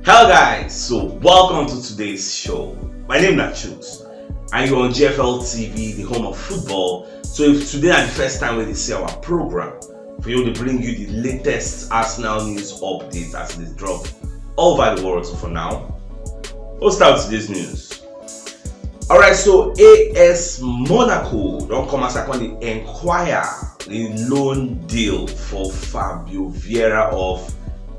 Hello guys, so welcome to today's show. My name is CHUKS and you're on GFL TV, the home of football. So if today is the first time we see our program, for you to bring you the latest Arsenal news updates as it is dropped all over the world. So for now, we'll start with today's news. Alright, so AS Monaco don't come as I can inquire the loan deal for Fabio Vieira of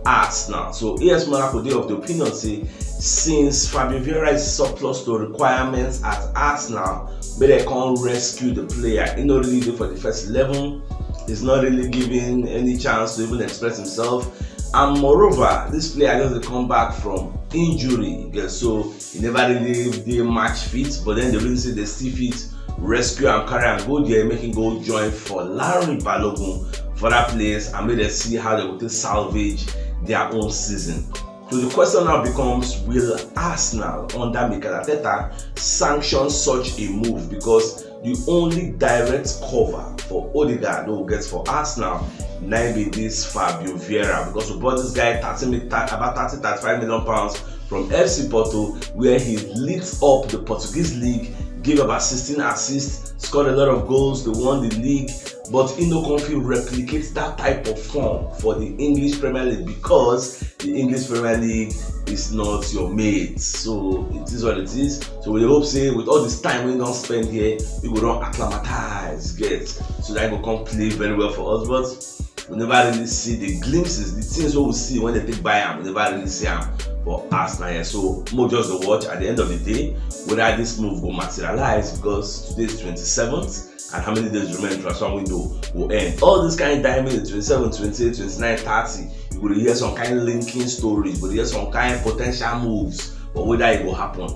Arsenal. So AS Monaco, they of the opinion say since Fabio Vieira is surplus to requirements at Arsenal, but they can't rescue the player. He not really do for the first 11. He's not really given any chance to even express himself. And moreover, this player doesn't come back from injury, so he never really did match fit. But then they really say they still fit rescue and carry and go there, making go join for Larry Balogun for that place, and may they see how they will salvage their own season. So the question now becomes, will Arsenal under Mikel Arteta sanction such a move? Because the only direct cover for Odegaard who gets for Arsenal now be this Fabio Vieira, because we bought this guy about 30-35 million pounds from FC Porto, where he lit up the Portuguese league, gave about 16 assists, scored a lot of goals, they won the league. But Inoconfi replicates that type of form for the English Premier League, because the English Premier League is not your mate. So it is what it is. So we hope say with all this time we don't spend here, we will not acclimatize, get so that will come play very well for us. But we never really see the glimpses, the things we will see when they take Bayern. We never really see them for Arsenal here. So more just to watch at the end of the day whether this move will materialize, because today is 27th. And how many days remain transfer window will end. All this kind of diamond, 27, 28, 29, 30, you will hear some kind of linking stories, you will hear some kind of potential moves, but whether it will happen,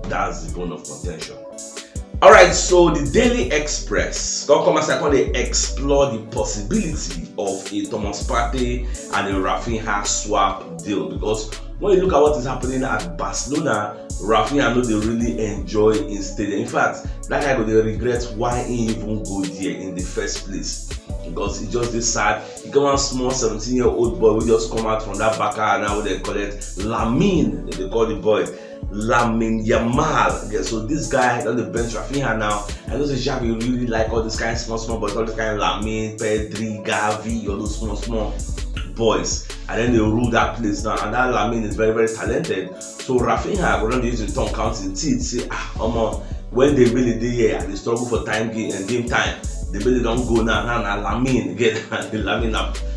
that's the bone of contention. Alright, so the Daily Express don't come as I call they explore the possibility of a Thomas Partey and a Rafinha swap deal, because when you look at what is happening at Barcelona, Rafinha know they really enjoy in stadium. In fact, that guy they regret why he even go there in the first place, because he just this sad. He come out small 17-year-old boy who just come out from that backer, now they call it Lamine. They call the boy Lamine Yamal. Okay, so this guy on the bench Rafinha now. I know Xavi really like all this kind of small boys, all this kind of Lamine, Pedri, Gavi, all those small boys, and then they rule that place now. And that Lamine is very talented. So Rafinha go down using tongue counting teeth, say when they really dey here, they struggle for game time. They really don't go now. Lamine get Lamine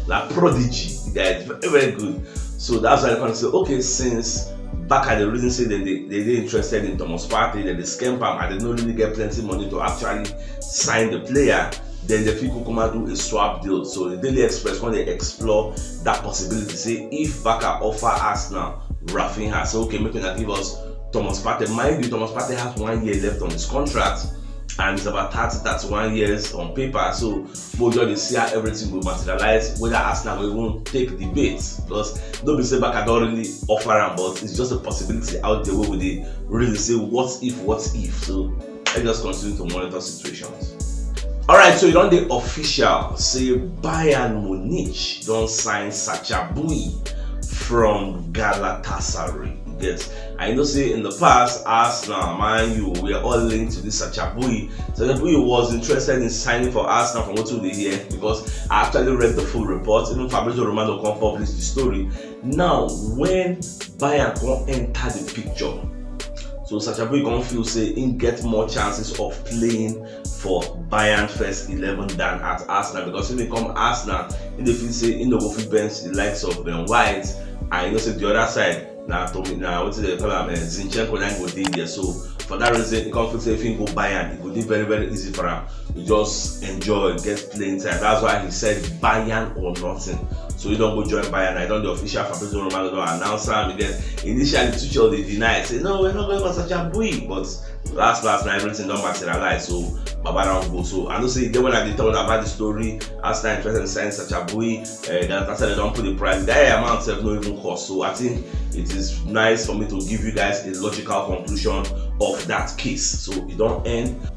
la prodigy. The guy is very good. So that's why I can say, okay, since back at the reason say that they interested in Thomas Partey, that they scam him and they don't really get plenty money to actually sign the player, then the people come and do a swap deal. So the Daily Express, when they explore that possibility, say if Barca offer Arsenal Rafinha, so okay, make them give us Thomas Partey. Mind you, Thomas Partey has 1 year left on his contract, and it's about 31 years on paper. So we'll just see how everything will materialize, whether Arsenal will even take the bait, because nobody say Barca don't really offer him, but it's just a possibility out there where they really say what if. So let's just continue to monitor situations. Alright, so you don't the official say Bayern Munich don't sign Sacha Boey from Galatasaray. Get, I know say in the past Arsenal, Man U, we are all linked to this Sacha Boey. Sacha Boey was interested in signing for Arsenal from what we hear, because I actually read the full report. Even Fabrizio Romano come publish the story. Now when Bayern come enter the picture, so Sacha Boey gonna feel say he get more chances of playing for Bayern first 11 than at Arsenal, because when they come Arsenal, they feel say he no go fit bench the likes of Ben White, and you know say the other side now what they call him Zinchenko then go there. So for that reason, he can't feel say if he go Bayern, it would be very easy for him to just enjoy, get playing time. That's why he said Bayern or nothing. So you don't go join Bayern. I don't the official Fabrizio Romano don't announce him. Then initially Tuchel they deny, say no, we're not going for such a Boey, but last night everything don't materialize. So Baba don't go. So I don't say then when I told about the story, Arsenal interested in signing such a Boey, that's why they don't put the price. That amount itself no even cost. So I think it is nice for me to give you guys a logical conclusion of that case. So it don't end.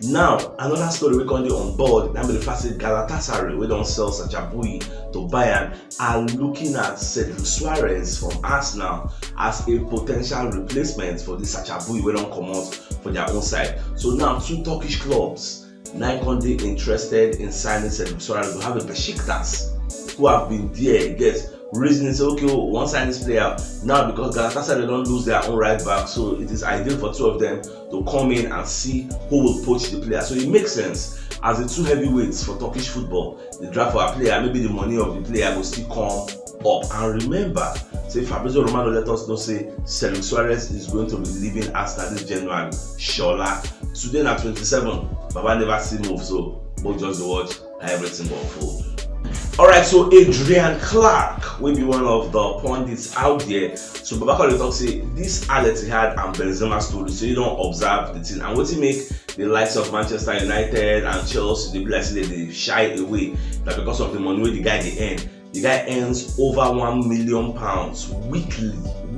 Now, another story we can do on board, that be the fact that Galatasaray, we don't sell Sachabui to Bayern, are looking at Cedric Suarez from Arsenal as a potential replacement for the Sachabui we don't come out for their own side. So now, 2 Turkish clubs, Naikonde interested in signing Cedric Suarez. We have a Besiktas who have been there, yes, reasoning say, okay, we want to sign this player now because Galatasaray don't lose their own right back, so it is ideal for 2 of them to come in and see who will poach the player. So it makes sense as the 2 heavyweights for Turkish football. They draft for a player, maybe the money of the player will still come up. And remember, say Fabrizio Romano let us know say Cedric Suarez is going to be leaving Arsenal this January. Shola today na 27. Baba never see move, so both just watch everything will unfold. Alright, so Adrian Clark will be one of the pundits out there. So Babaka talk say this Al Ittihad and Benzema story, so you don't observe the thing. And what you make the likes of Manchester United and Chelsea, they be like they shy away that because of the money where the guy they earn. The guy earns over £1 million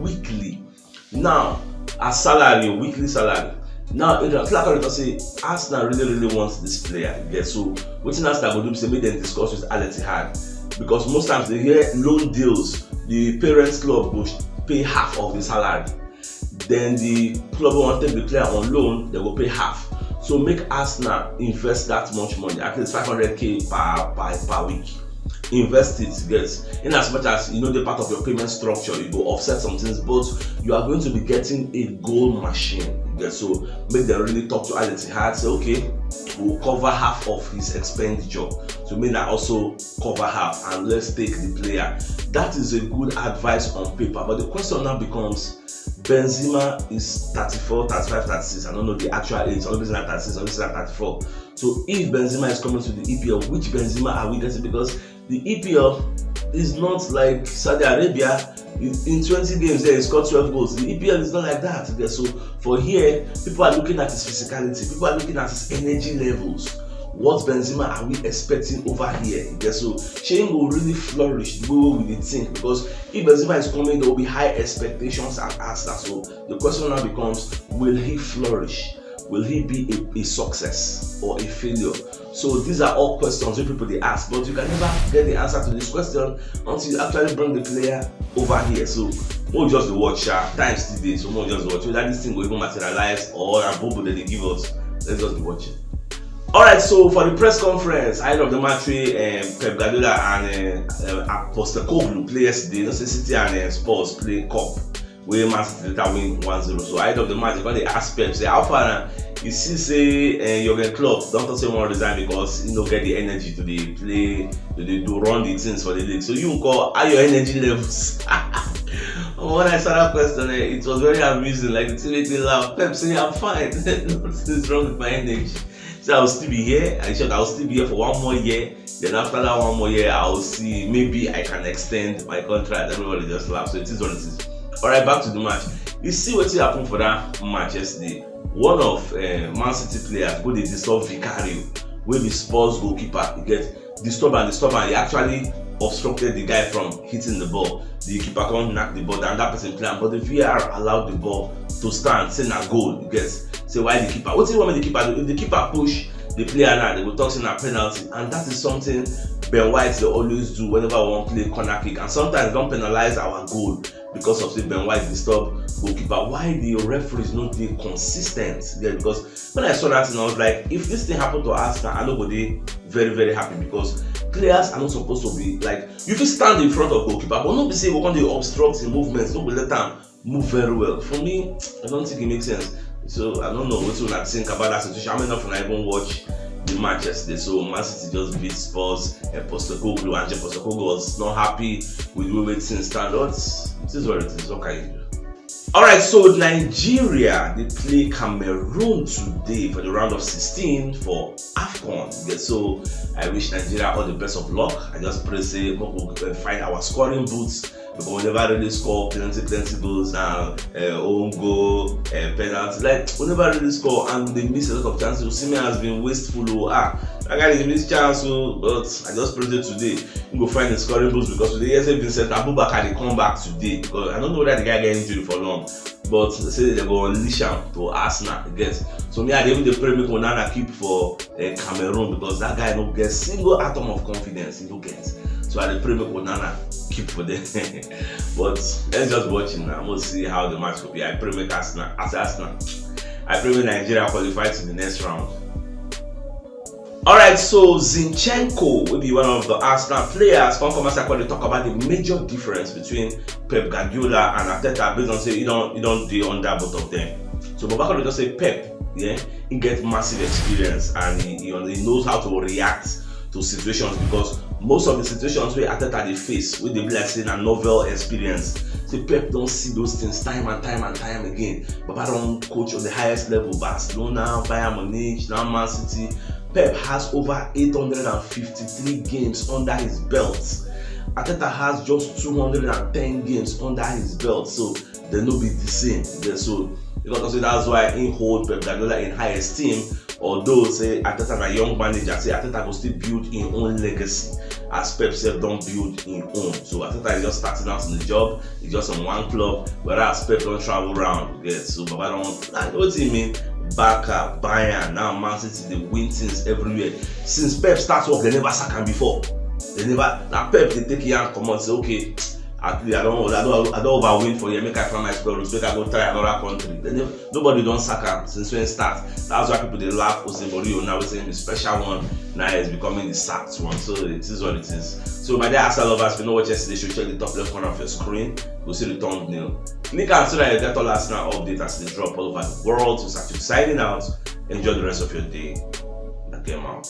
weekly. Now, a salary, weekly salary. Now, Adrian Clark say Arsenal really wants this player. Yeah, so what Arsenal will do is make them discuss with Al Ittihad, because most times they hear loan deals. The parents club will pay half of the salary. Then the club will want to take the player on loan, they will pay half. So make Arsenal invest that much money, at least 500k per week. Invest it, yes. In as much as you know the part of your payment structure, you go offset some things, but you are going to be getting a goal machine. Yes. So make them really talk to Al Ittihad, say okay, we'll cover half of his expenditure. So make that also cover half and let's take the player. That is a good advice on paper. But the question now becomes, Benzema is 34, 35, 36. I don't know the actual age. Some people are 36, some people are 34. So if Benzema is coming to the EPL, which Benzema are we getting? Because the EPL is not like Saudi Arabia. In 20 games there, he scored 12 goals. The EPL is not like that. Okay? So for here, people are looking at his physicality. People are looking at his energy levels. What Benzema are we expecting over here? Okay? So Shane will really flourish the way we think, because if Benzema is coming, there will be high expectations at Arsenal. So the question now becomes, will he flourish? Will he be a success or a failure? So these are all questions that people they ask, but you can never get the answer to this question until you actually bring the player over here. So we'll just watch time still days, so we'll just watch whether this thing will even materialize or a bubble that they give us. Let's just be watching. Alright, so for the press conference, ahead of the match, Pep Guardiola and Postecoglou play yesterday. You know, City and Spurs play cup, where Man City later win 1-0. So ahead of the match, they ask Pep, say how far you see say Jurgen Klopp don't say one resign because you don't get the energy to the play, to run the things for the league. So you call how your energy levels. When I saw that question, it was very amusing. Like it made me laugh. Pep say I'm fine. Nothing's wrong with my energy. So I'll still be here. I said I'll still be here for 1 more year. Then after that 1 more year, I'll see maybe I can extend my contract. Everybody just laughs. So it is what it is. Alright, back to the match. You see what happened for that match yesterday. One of Man City players go dey disturb Vicario, wey be Spurs goalkeeper. He get disturb and he actually obstructed the guy from hitting the ball. The keeper can't knock the ball down, that person playing, but the VAR allowed the ball to stand, say na goal. You get say why the keeper? What do you want the keeper do? If the keeper push the player now, they will talk say na penalty, and that is something Ben White they always do whenever we want to play corner kick, and sometimes don't penalize our goal because of the Ben White disturb goalkeeper. Why the referees not be consistent? Yeah, because when I saw that thing, I was like, if this thing happened to Arsenal, I know they very happy, because players are not supposed to be like, you can stand in front of goalkeeper, but not be say we're going to obstruct in movements, don't be let them move very well. For me, I don't think it makes sense. So I don't know what you think about that situation. I'm enough when I even watch the match yesterday. So Man City just beat Spurs and Postecoglou, and Postecoglou was not happy with the way things stand. It is what it is. What can you do? Alright, so Nigeria, they play Cameroon today for the round of 16 for AFCON. So I wish Nigeria all the best of luck. I just pray say we'll find our scoring boots, because we never really score plenty goals now, own goal, penalty. Like we never really score, and they miss a lot of chances. Osimhen has been wasteful. I got a miss chance, but I just prayed it today. You go find the scoring boost because today, yes, Vincent Abubakar they come back today because I don't know whether the guy get injured for long, but they say they go unleash him to Arsenal. I guess. So me, I even the pray make Onana keep for Cameroon because that guy no get single atom of confidence. He no get. So I pray make Onana keep for them. But let's just watch him now. We'll see how the match will be. I pray make Arsenal. I pray make Nigeria qualify to the next round. Alright, so Zinchenko will be one of the Arsenal players. Come from us, I talk about the major difference between Pep Guardiola and Arteta based on say you don't do under both of them. So Babaka just say Pep, yeah, he gets massive experience and he knows how to react to situations because most of the situations where Arteta they face, where they be like saying a novel experience. So Pep don't see those things time and time again. Baba don't coach on the highest level, Barcelona, Bayern Munich, now Man City. Pep has over 853 games under his belt. Arteta has just 210 games under his belt, so they no be the same. So because that's why he hold Pep Guardiola in high esteem. Although say Arteta a young manager, say Arteta will still build his own legacy as Pep self don't build his own. So Arteta is just starting out in the job, he's just on one club, whereas Pep don't travel around. Yeah, so Baba don't. I know what you mean. Barca, Bayern, now Man City, they win things everywhere. Since Pep starts work, they never sack him before. They never. Now Pep they take your hand, come on, say okay. At least I don't overwin for you. Make I find my spell rules. Make I go try another country. Nobody don't sack him since when it starts. That's why people they laugh. Jose Mourinho now we saying the special one. Now is becoming the sacked one. So it is what it is. So my dear Arsenal lovers, if you know what yesterday, you should check the top left corner of your screen. You'll see the thumbnail. Click on so that you get all Arsenal updates as they drop all over the world. So start signing out. Enjoy the rest of your day. I came out.